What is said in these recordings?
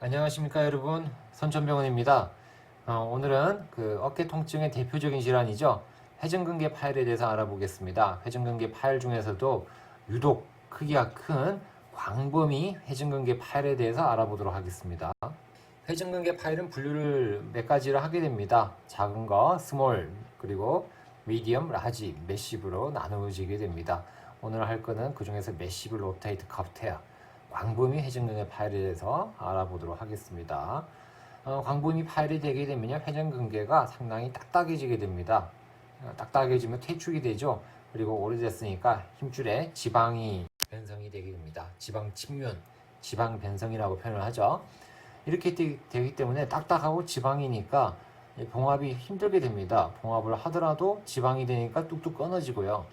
안녕하십니까 여러분, 선천병원입니다. 오늘은 어깨 통증의 대표적인 질환이죠, 회전근개 파열에 대해서 알아보겠습니다. 회전근개 파열 중에서도 유독 크기가 큰 광범위 회전근개 파열에 대해서 알아보도록 하겠습니다. 회전근개 파열은 분류를 몇 가지로 하게 됩니다. 작은 거, 스몰, 그리고 미디엄, 라지, 매시브로 나누어지게 됩니다. 오늘 할 거는 그 중에서 매시브 로테이트 카프테아, 광범위 회전근개 파열에 대해서 알아보도록 하겠습니다. 광범위 파열이 되게 되면 회전근개가 상당히 딱딱해지게 됩니다. 딱딱해지면 퇴축이 되죠. 그리고 오래됐으니까 힘줄에 지방이 변성이 되게 됩니다. 지방 침륜, 지방 변성이라고 표현을 하죠. 이렇게 되기 때문에 딱딱하고 지방이니까 봉합이 힘들게 됩니다. 봉합을 하더라도 지방이 되니까 뚝뚝 끊어지고요.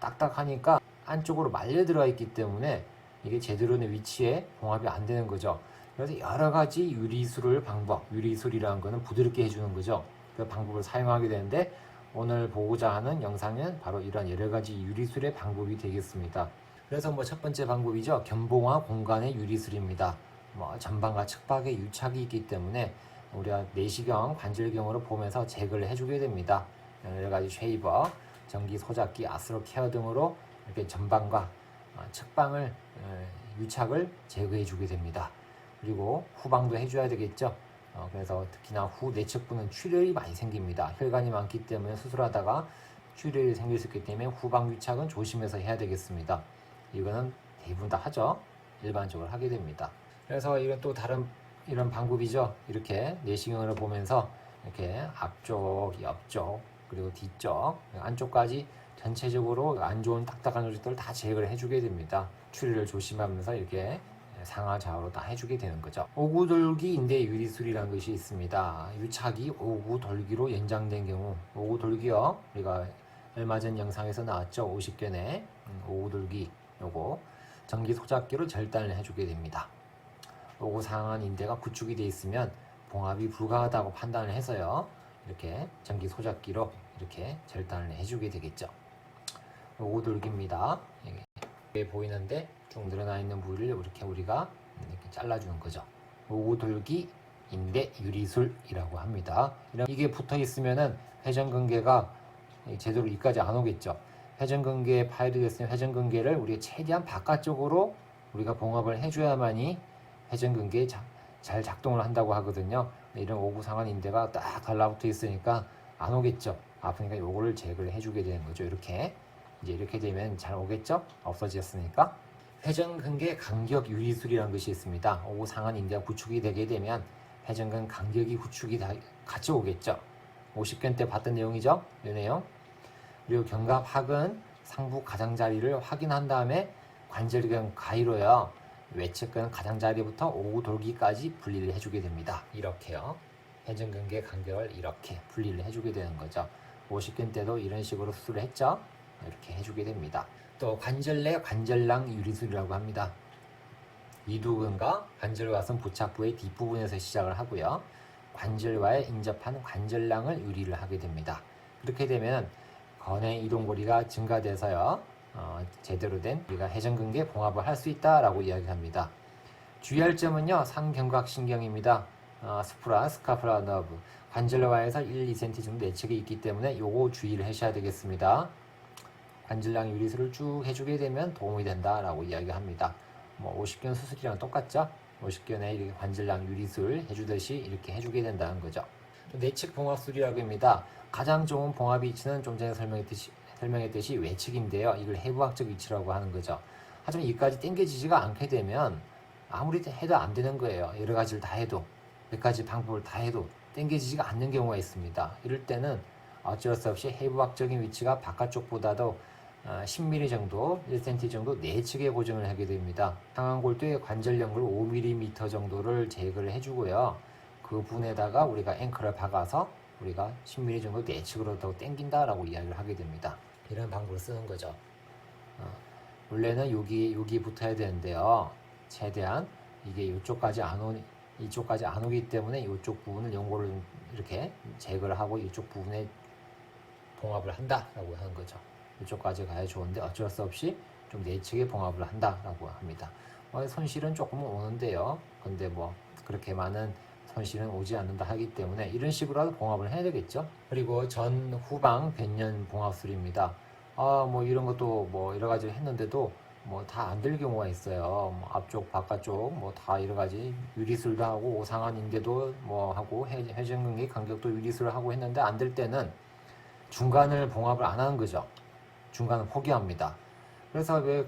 딱딱하니까 안쪽으로 말려 들어가 있기 때문에 이게 제대로 된 위치에 봉합이 안 되는 거죠. 그래서 여러 가지 유리술 방법, 유리술이라는 거는 부드럽게 해주는 거죠. 그 방법을 사용하게 되는데 오늘 보고자 하는 영상은 바로 이런 여러 가지 유리술의 방법이 되겠습니다. 그래서 첫 번째 방법이죠. 견봉화 공간의 유리술입니다. 전방과 측박에 유착이 있기 때문에 우리가 내시경, 관절경으로 보면서 제거를 해주게 됩니다. 여러 가지 쉐이버, 전기 소작기, 아스로 케어 등으로 이렇게 전방과 측방을 유착을 제거해 주게 됩니다. 그리고 후방도 해줘야 되겠죠. 그래서 특히나 후 내측부는 출혈이 많이 생깁니다. 혈관이 많기 때문에 수술하다가 출혈이 생길 수 있기 때문에 후방 유착은 조심해서 해야 되겠습니다. 이거는 대부분 다 하죠. 일반적으로 하게 됩니다. 그래서 이건 또 다른 이런 방법이죠. 이렇게 내시경을 보면서 이렇게 앞쪽, 옆쪽, 그리고 뒤쪽, 안쪽까지 전체적으로 안 좋은 딱딱한 조직들을 다 제거를 해주게 됩니다. 출혈을 조심하면서 이렇게 상하 좌우로 다 해주게 되는 거죠. 오구돌기 인대 유리술이라는 것이 있습니다. 유착이 오구돌기로 연장된 경우, 오구돌기요, 우리가 얼마 전 영상에서 나왔죠. 50견에 오구돌기, 요거 전기 소작기로 절단을 해주게 됩니다. 오구 상한 인대가 구축이 되어 있으면 봉합이 불가하다고 판단을 해서요, 이렇게 전기 소작기로 이렇게 절단을 해주게 되겠죠. 오돌기입니다. 이게 보이는데 쭉 늘어나 있는 부위를 이렇게 우리가 이렇게 잘라주는 거죠. 오돌기 인대 유리술이라고 합니다. 이게 붙어 있으면은 회전근개가 제대로 여기까지 안 오겠죠. 회전근개에 파열이 됐으면 회전근개를 우리가 최대한 바깥쪽으로 우리가 봉합을 해줘야만이 회전근개에 잘 작동을 한다고 하거든요. 이런 오구상한 인대가 딱 달라붙어 있으니까 안 오겠죠. 아프니까 요거를 제거를 해주게 되는 거죠. 이렇게 이제 이렇게 되면 잘 오겠죠. 없어졌으니까. 회전근개 간격 유리술이라는 것이 있습니다. 오구상한 인대가 구축이 되게 되면 회전근 간격이 구축이 다 같이 오겠죠. 50견 때 봤던 내용이죠. 이 내용. 그리고 견갑학은 상부 가장자리를 확인한 다음에 관절경 가위로요, 외측근 가장자리부터 오구돌기까지 분리를 해주게 됩니다. 이렇게요. 회전근개 간격을 이렇게 분리를 해주게 되는 거죠. 50견 때도 이런 식으로 수술을 했죠. 이렇게 해주게 됩니다. 또 관절 내 관절낭 유리술이라고 합니다. 이두근과 관절과선 부착부의 뒷부분에서 시작을 하고요. 관절과에 인접한 관절낭을 유리를 하게 됩니다. 그렇게 되면 건의 이동거리가 증가돼서요, 제대로 된 우리가 회전근개 봉합을 할 수 있다라고 이야기합니다. 주의할 점은요, 상견곽신경입니다. 스프라, 스카프라 너브, 관절과에서 1, 2cm 정도 내측이 있기 때문에 요거 주의를 하셔야 되겠습니다. 관절낭 유리술을 쭉 해주게 되면 도움이 된다라고 이야기합니다. 50견 수술이랑 똑같죠? 50견에 이렇게 관절낭 유리술 해주듯이 이렇게 해주게 된다는 거죠. 또 내측 봉합술이라고 합니다. 가장 좋은 봉합 위치는 좀 전에 설명했듯이 외측인데요. 이걸 해부학적 위치라고 하는 거죠. 하지만 이까지 당겨지지가 않게 되면 아무리 해도 안 되는 거예요. 여러 가지를 다 해도, 몇 가지 방법을 다 해도 당겨지지가 않는 경우가 있습니다. 이럴 때는 어쩔 수 없이 해부학적인 위치가 바깥쪽보다도 10mm 정도, 1cm 정도 내측에 고정을 하게 됩니다. 상완골두의 관절연골 5mm 정도를 제거를 해주고요. 그 부분에다가 우리가 앵커를 박아서 우리가 10mm 정도 내측으로 더 당긴다라고 이야기를 하게 됩니다. 이런 방법을 쓰는 거죠. 원래는 여기 붙어야 되는데요. 최대한 이게 이쪽까지 안 오기 때문에 이쪽 부분을 연골을 이렇게 제거를 하고 이쪽 부분에 봉합을 한다라고 하는 거죠. 이쪽까지 가야 좋은데 어쩔 수 없이 좀 내측에 봉합을 한다라고 합니다. 손실은 조금은 오는데요. 근데 그렇게 많은 손실은 오지 않는다 하기 때문에 이런 식으로라도 봉합을 해야 되겠죠. 그리고 전 후방 변년 봉합술입니다. 뭐 이런 것도 뭐 여러 가지 했는데도 뭐 다 안 될 경우가 있어요. 뭐 앞쪽 바깥쪽 뭐 다 여러 가지 유리술도 하고 오상한 인대도 뭐 하고 회전근개 간격도 유리술을 하고 했는데 안 될 때는 중간을 봉합을 안 하는 거죠. 중간을 포기합니다. 그래서 왜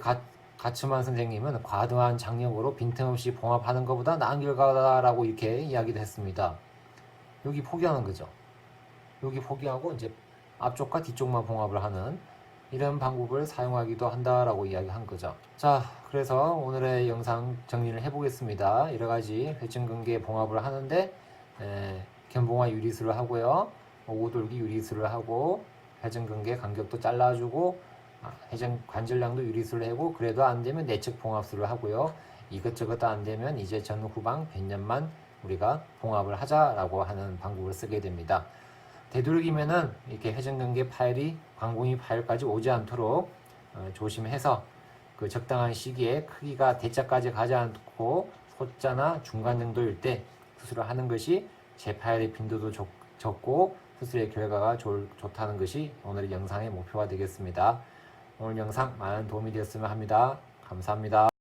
가츠만 선생님은 과도한 장력으로 빈틈없이 봉합하는 것보다 나은 결과다라고 이렇게 이야기를 했습니다. 여기 포기하는 거죠. 여기 포기하고 이제 앞쪽과 뒤쪽만 봉합을 하는 이런 방법을 사용하기도 한다라고 이야기한 거죠. 자, 그래서 오늘의 영상 정리를 해보겠습니다. 여러 가지 회전근개 봉합을 하는데 견봉화 유리술을 하고요, 오돌기 유리술을 하고 회전근개 간격도 잘라주고 회전 관절량도 유리술을 하고 그래도 안 되면 내측 봉합술을 하고요. 이것저것 안 되면 이제 전 후방 변년만 우리가 봉합을 하자라고 하는 방법을 쓰게 됩니다. 되도록이면은 이렇게 회전근개 파일이 광공이 파일까지 오지 않도록 조심해서 그 적당한 시기에 크기가 대자까지 가지 않고 소자나 중간 정도일 때 수술을 하는 것이 제 파일의 빈도도 적고 수술의 결과가 좋다는 것이 오늘의 영상의 목표가 되겠습니다. 오늘 영상 많은 도움이 되었으면 합니다. 감사합니다.